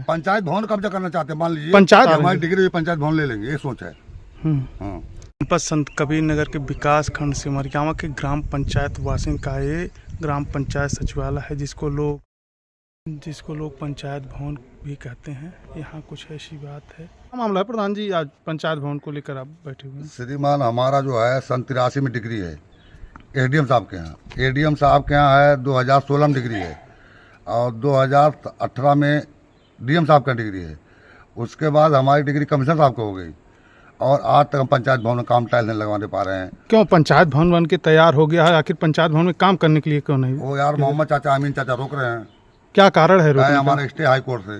पंचायत भवन कब्जा करना चाहते हैं, मान लीजिए पंचायत हमारी डिग्री पंचायत भवन ले लेंगे, ये सोच है। हाँ। जनपद संत कबीर नगर के विकास खंड सिमरियावा के ग्राम पंचायत वासिन का ये ग्राम पंचायत सचिवालय है, जिसको लोग पंचायत भवन भी कहते हैं। यहाँ कुछ ऐसी बात है। क्या मामला है प्रधान जी, आज पंचायत भवन को लेकर आप बैठे हुए हैं? श्रीमान, हमारा जो है सन 83 में डिग्री है एडीएम साहब के यहाँ। एडीएम साहब के यहाँ है 2016 में डिग्री है और 2018 में डीएम साहब का डिग्री है। उसके बाद हमारी डिग्री कमिश्नर साहब को हो गई और आज तक हम पंचायत भवन में काम टाइल नहीं लगवाने पा रहे हैं। क्यों पंचायत भवन बन के तैयार हो गया है, आखिर पंचायत भवन में काम करने के लिए क्यों नहीं? वो यार मोहम्मद चाचा, अमीन चाचा रोक रहे हैं। क्या कारण है रोकने का? हमारे स्टे हाई कोर्ट से।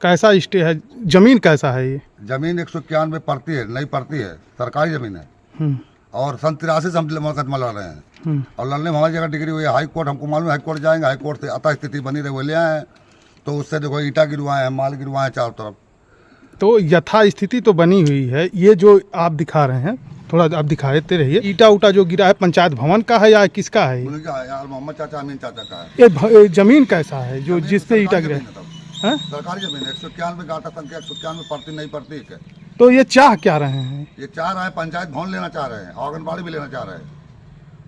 कैसा स्टे है? जमीन कैसा है ये? जमीन 191 पड़ती है, नहीं पड़ती है, सरकारी जमीन है और सन 83 से हम मुकदमा लड़ रहे हैं और लड़ने में हमारी जगह डिग्री हुई है। हाई कोर्ट, हमको मालूम है हाई कोर्ट जाएंगे, हाई कोर्ट से अतः स्थिति बनी रहे, वो ले आए हैं तो उससे देखो ईटा गिरवाए हैं, माल गिरवाए हैं चारों तरफ। तो यथा स्थिति तो बनी हुई है। ये जो आप दिखा रहे हैं, थोड़ा आप दिखाते रहिए। ईटा उटा जो गिरा है पंचायत भवन का है या किसका है? यार मोहम्मद चाचा, अमीन चाचा का है। ये जमीन कैसा है जो जिसपे ईटा गिरा है? सरकारी जमीन 191 गाटा संख्या 191 पड़ती नहीं पड़ती है। तो ये चाह क्या रहे हैं? ये चाह रहे हैं पंचायत भवन लेना चाह रहे हैं, आंगनबाड़ी भी लेना चाह रहे हैं।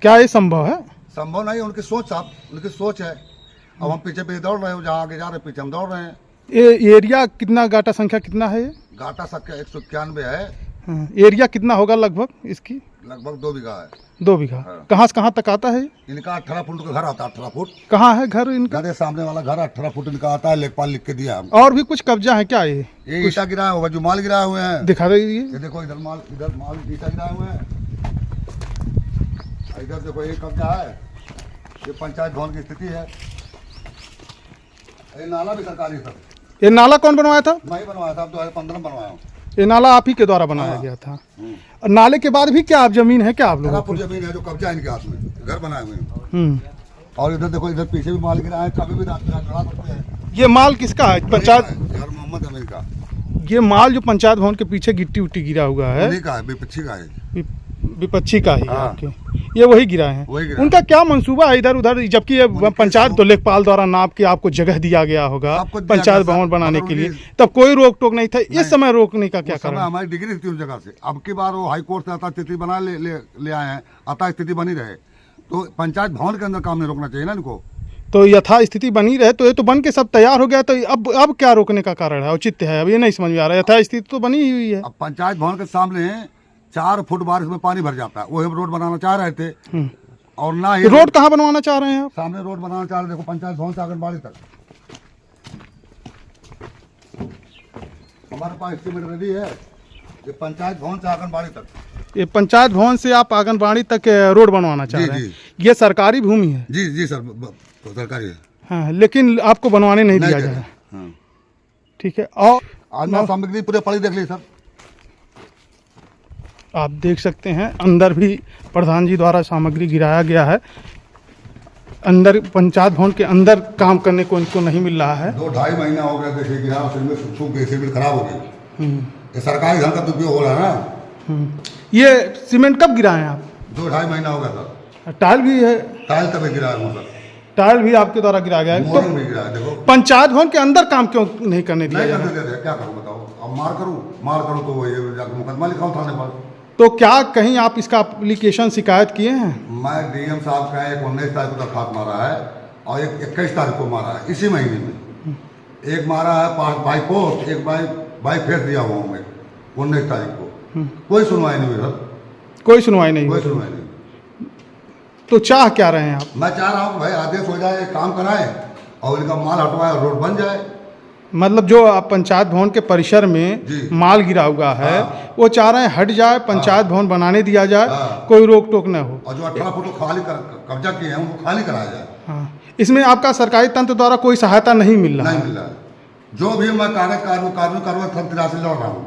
क्या ये संभव है? संभव नहीं, उनकी सोच साहब, उनकी सोच है। अब हम पीछे पीछे दौड़ रहे हैं, जहाँ आगे जा रहे हैं पीछे हम दौड़ रहे हैं। ये एरिया कितना, गाटा संख्या कितना है? गाटा संख्या 191 है। एरिया कितना होगा लगभग इसकी? लगभग 2 बीघा है। 2 बीघा। हाँ। कहाँ से कहाँ तक आता है? इनका 18 फुट का घर आता है। 18 फुट। कहाँ है घर इनका? घर सामने वाला घर 18 फुट इनका आता है, लेखपाल लिख के दिया। और भी कुछ कब्जा है क्या? ये ईटा गिराया हुआ, जो माल गिराए हुए हैं दिखा दीजिए। ये देखो, इधर माल ईटा गिराए हुए हैं, इधर देखो ये कब्जा है। ये पंचायत भवन की स्थिति है। ये नाला भी सरकारी था। ये नाला कौन बनवाया था? मैं ही बनवाया था, 2015 में बनवाया हूँ। ये नाला आप ही के द्वारा बनाया गया था। और नाले के बाद भी क्या आप जमीन है क्या आप लोगों को? जमीन है जो कब्जा है इनके हाथ में, घर बनाए हुए हैं। और इधर देखो, इधर पीछे भी माल गिरा है, कभी भी चढ़ा सकते हैं। ये माल किसका है? पंचायत यार मोहम्मद अमीन का। ये माल जो पंचायत भवन के पीछे गिट्टी उट्टी गिरा हुआ है, उन्हीं का है, विपक्षी का है। विपक्षी का ही है। हाँ। ओके। ये वही गिरा है। उनका क्या मंसूबा है इधर उधर? जबकि ये पंचायत तो लेखपाल द्वारा नाप के आपको जगह दिया गया होगा पंचायत भवन बनाने के लिए, तब कोई रोक टोक नहीं था। इस समय रोकने का क्या कारण? हमारी डिग्री थी उस जगह से। अब की बार वो हाई कोर्ट से अतः स्थिति बना ले आए हैं, अतः स्थिति बनी रहे तो पंचायत भवन के अंदर काम नहीं रोकना चाहिए ना इनको। तो यथा स्थिति बनी रहे तो ये तो बन के सब तैयार हो गया, तो अब क्या रोकने का कारण है, औचित्य है? अब ये नहीं समझ में आ रहा है। यथा स्थिति तो बनी हुई है। अब पंचायत भवन के सामने 4 फुट बारिश में पानी भर जाता है, वो हम रोड बनाना चाह रहे थे और ना ही रोड कहाँ बनवाना चाह रहे हैं आप? सामने रोड बनाना चाह रहे। देखो पंचायत भवन से आंगनबाड़ी तक हमारे पास एस्टीमेट रेडी है। ये पंचायत भवन से आंगनबाड़ी तक, ये पंचायत भवन से आप आंगनबाड़ी तक रोड बनवाना चाह रहे हैं? ये सरकारी भूमि है? जी सर, सरकारी है। हाँ, लेकिन आपको बनवाने नहीं दिया जाएगा। ठीक है। और सामग्री पूरे पड़ी देख ली सर, आप देख सकते हैं अंदर भी प्रधान जी द्वारा सामग्री गिराया गया है। अंदर पंचायत भवन के अंदर काम करने को इनको नहीं मिल रहा है। 2-2.5 महीना हो गया देखिए, गिरा सूख गई, सिमेंट खराब हो गई। ये सरकारी धन का दुरुपयोग हो रहा है ना। ये सीमेंट कब गिराए हैं आप? 2-2.5 महीना हो गया सर। टाइल भी है? टाइल तब गिराया हूँ सर। टाइल भी आपके द्वारा गिराया गया है? तो भी गिराया। देखो पंचायत भवन के अंदर काम क्यों नहीं करने दिया? नहीं करने दे रहे, क्या करूँ बताओ? अब मार करूँ तो ये जाकर मुकदमा लिखाऊँ थाने पर। तो क्या कहीं आप इसका एप्लीकेशन शिकायत किए हैं? मैं डीएम साहब का एक 19 तारीख को दरखास्त मारा है और एक 21 तारीख को मारा है, इसी महीने में। एक मारा है बाई पोस्ट, एक बाई फेस दिया हुआ हूँ मैं 19 तारीख को। कोई सुनवाई नहीं हुई सर। कोई सुनवाई नहीं? कोई सुनवाई नहीं। तो चाह क्या रहे हैं आप? मैं चाह रहा हूँ भाई आदेश हो जाए, काम कराएं और इनका माल हटवाए और रोड बन जाए। मतलब जो आप पंचायत भवन के परिसर में माल गिरा हुआ है, वो चाह रहे हैं हट जाए, पंचायत भवन बनाने दिया जाए, कोई रोक टोक न हो। और जो 18 फुट खाली कब्जा किए हैं उनको खाली कराया जाए। हाँ, इसमें आपका सरकारी तंत्र द्वारा कोई सहायता नहीं मिल रहा? नहीं मिल रहा है। जो भी मैं कानून सन 83 लड़ रहा हूँ,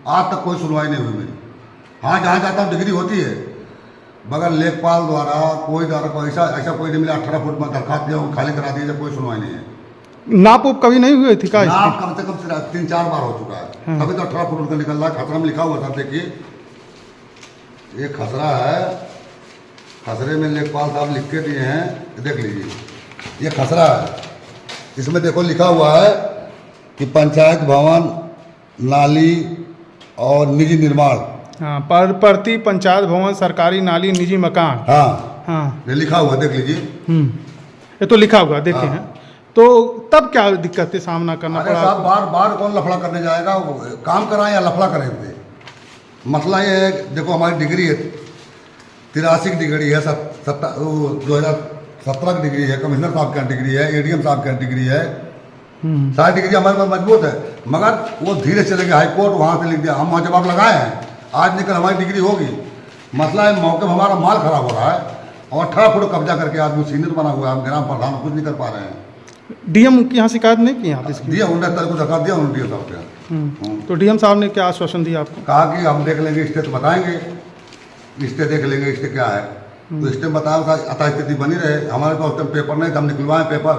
आज तक कोई सुनवाई नहीं हुई मेरी। हाँ, जहाँ जाता हूँ डिग्री होती है, मगर लेखपाल द्वारा कोई ऐसा कोई नहीं मिला। 18 फुट में दरखास्त दिया, खाली करा दिया, कोई सुनवाई नहीं है। नाप उप कभी नहीं हुए थी? नाप कम से कम 3-4 बार हो चुका है। अभी तो 18 फुट उनका निकल रहा है। खसरा में लिखा हुआ था, देखिए ये खसरा है, खसरे में लेखपाल साहब लिख के दिए हैं, देख लीजिए ये खसरा है। इसमें देखो लिखा हुआ है कि पंचायत भवन, नाली और निजी निर्माण। हाँ, प्रति पंचायत भवन, सरकारी नाली, निजी मकान। हाँ हाँ, ये लिखा हुआ देख लीजिए। ये तो लिखा हुआ देखे हाँ। हैं। तो तब क्या दिक्कत से सामना करना अरे पड़ा? साहब बार बार कौन लफड़ा करने जाएगा, काम कराएं या लफड़ा करेंगे। मसला ये है, देखो हमारी डिग्री है 83 की डिग्री है, 2017 की डिग्री है, कमिश्नर साहब की डिग्री है, एडीएम साहब की डिग्री है, सारी डिग्री हमारे पास मजबूत है। मगर वो धीरे चले गए हाईकोर्ट, वहाँ से लिख दिया, हम वहाँ जवाब लगाए हैं, आज निकल हमारी डिग्री होगी। मसला है मौके में हमारा माल खराब हो रहा है और 18 फुट कब्जा करके आदमी सीनियर बना हुआ है, हम ग्राम प्रधान कुछ नहीं कर पा रहे हैं। डीएम की यहाँ शिकायत नहीं की आप इसकी? दिया उन्होंने को धक्का दिया उन्होंने डीएम साहब के। तो डीएम साहब ने क्या आश्वासन दिया आपको? कहा कि हम देख लेंगे, स्टे तो बताएंगे, स्टे देख लेंगे, स्टे क्या है। तो स्टे बताया अतः स्थिति बनी रहे, हमारे पास उस टाइम पेपर नहीं था, हम निकलवाए पेपर,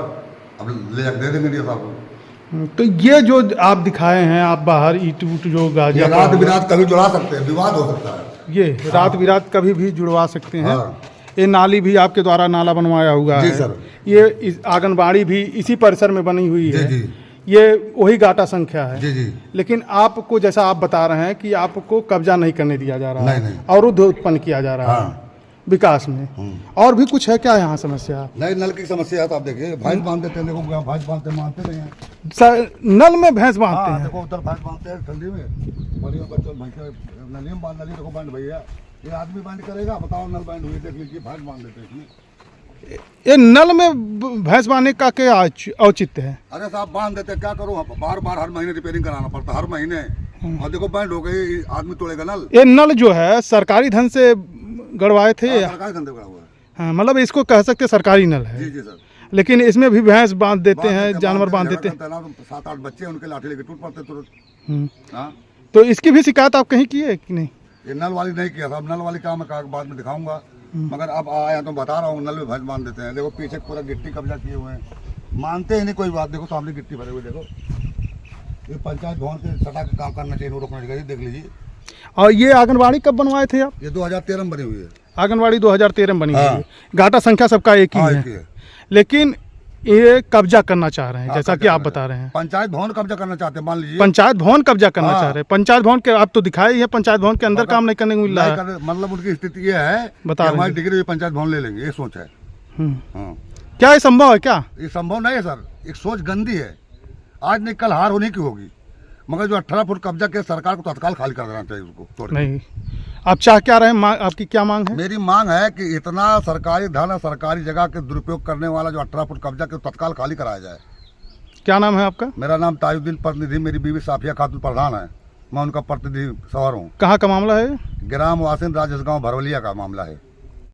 अब ले जाकर दे देंगे डीएम साहब को। तो ये जो आप दिखाए हैं, आप बाहर ईट उट जो गाजिया रात बिरात कभी जुड़ा सकते हैं, विवाद हो सकता है। ये रात बिरात कभी भी जुड़वा सकते हैं। हाँ। ये नाली भी आपके द्वारा नाला बनवाया हुआ जी है। सर। ये आंगनबाड़ी भी इसी परिसर में बनी हुई जी है। जी ये वही गाटा संख्या है। जी जी। लेकिन आपको जैसा आप बता रहे हैं कि आपको कब्जा नहीं करने दिया जा रहा नहीं, है, नहीं। अवरुद्ध उत्पन्न किया जा रहा है हाँ। विकास में। और भी कुछ है क्या यहाँ समस्या? नहीं, नल की समस्या है तो आप देखिए, भैंस बांध देते हैं, देखो भैंस बांधते मानते नहीं हैं। नल में भैंस बांधते हाँ, हैं? देखो उधर भैंस बांधते हैं ठंडी में, बड़ी में बच्चों भैंस नली में बांध, नली देखो बांध भैया, ये आदमी बांध करेगा, बताओ नल बांध हुई, देख लीजिए भैंस बांध देते हैं इसमें। ये नल में भैंस बांधने का क्या औचित्य है? अरे साहब बांध देते हैं, क्या करूँ, बार बार हर महीने रिपेयरिंग कराना पड़ता है, हर महीने। और देखो बैंड हो गई, आदमी तोड़ेगा नल। ये नल जो है सरकारी धन से गड़वाए थे? सरकारी धंधे का हुआ है। हाँ, मतलब इसको कह सकते हैं सरकारी नल है। जी जी सर। लेकिन इसमें भी भैंस बांध देते हैं, जानवर बांध देते हैं। 7-8 बच्चे उनके लाठी लेके टूट पड़ते तुरंत। हम्म। हाँ, तो इसकी भी शिकायत आप कहीं की है कि नहीं? ये नल वाली नहीं किया था, अब नल वाली काम मैं बाद में दिखाऊंगा, मगर अब आया तो बता रहा हूँ, नल में भैंस बांध देते हैं। देखो पीछे पूरा गिट्टी कब्जा किए हुए हैं, मानते ही नहीं कोई बात। देखो सामने गिट्टी भरे हुए, देखो ये पंचायत भवन से सटा के काम करना चाहिए, रोकना चाहिए, देख लीजिए। और ये आंगनबाड़ी कब बनवाए थे आप? ये 2013 में बनी हुई है। आंगनबाड़ी 2013 में बनी हुई हाँ। है। घाटा संख्या सबका एक ही हाँ, है। एक ही है। लेकिन ये कब्जा करना चाह रहे हैं, हाँ, जैसा कब्जा कि आप करना बता रहे हैं। पंचायत भवन कब्जा करना चाहते हैं, मान लीजिए। पंचायत भवन कब्जा करना हाँ। चाह रहे हैं। पंचायत भवन के आप तो दिखाए ही है, पंचायत भवन के अंदर काम नहीं करने को मिल रहा है। मतलब उनकी स्थिति ये है बता कि रहे हमारी हैं। डिग्री पंचायत भवन ले लेंगे, ये सोच है। हाँ। क्या ये संभव है क्या? ये संभव नहीं है सर, एक सोच गंदी है। आज नहीं कल हार होने की होगी, मगर जो 18 फुट कब्जा के सरकार को तत्काल खाली कर देना चाहिए उसको तोड़ के। नहीं, आप चाह क्या रहे हैं? आपकी क्या मांग है? मेरी मांग है कि इतना सरकारी धन और सरकारी जगह के दुरुपयोग करने वाला जो 18 फुट कब्जा के तत्काल खाली कराया जाए। क्या नाम है आपका? मेरा नाम ताजुद्दीन प्रतिनिधि, मेरी बीवी साफिया खातून प्रधान है, मैं उनका प्रतिनिधि सवार हूँ। कहाँ का मामला है? ग्राम वासिन राजेश गाँव भरवलिया का मामला है।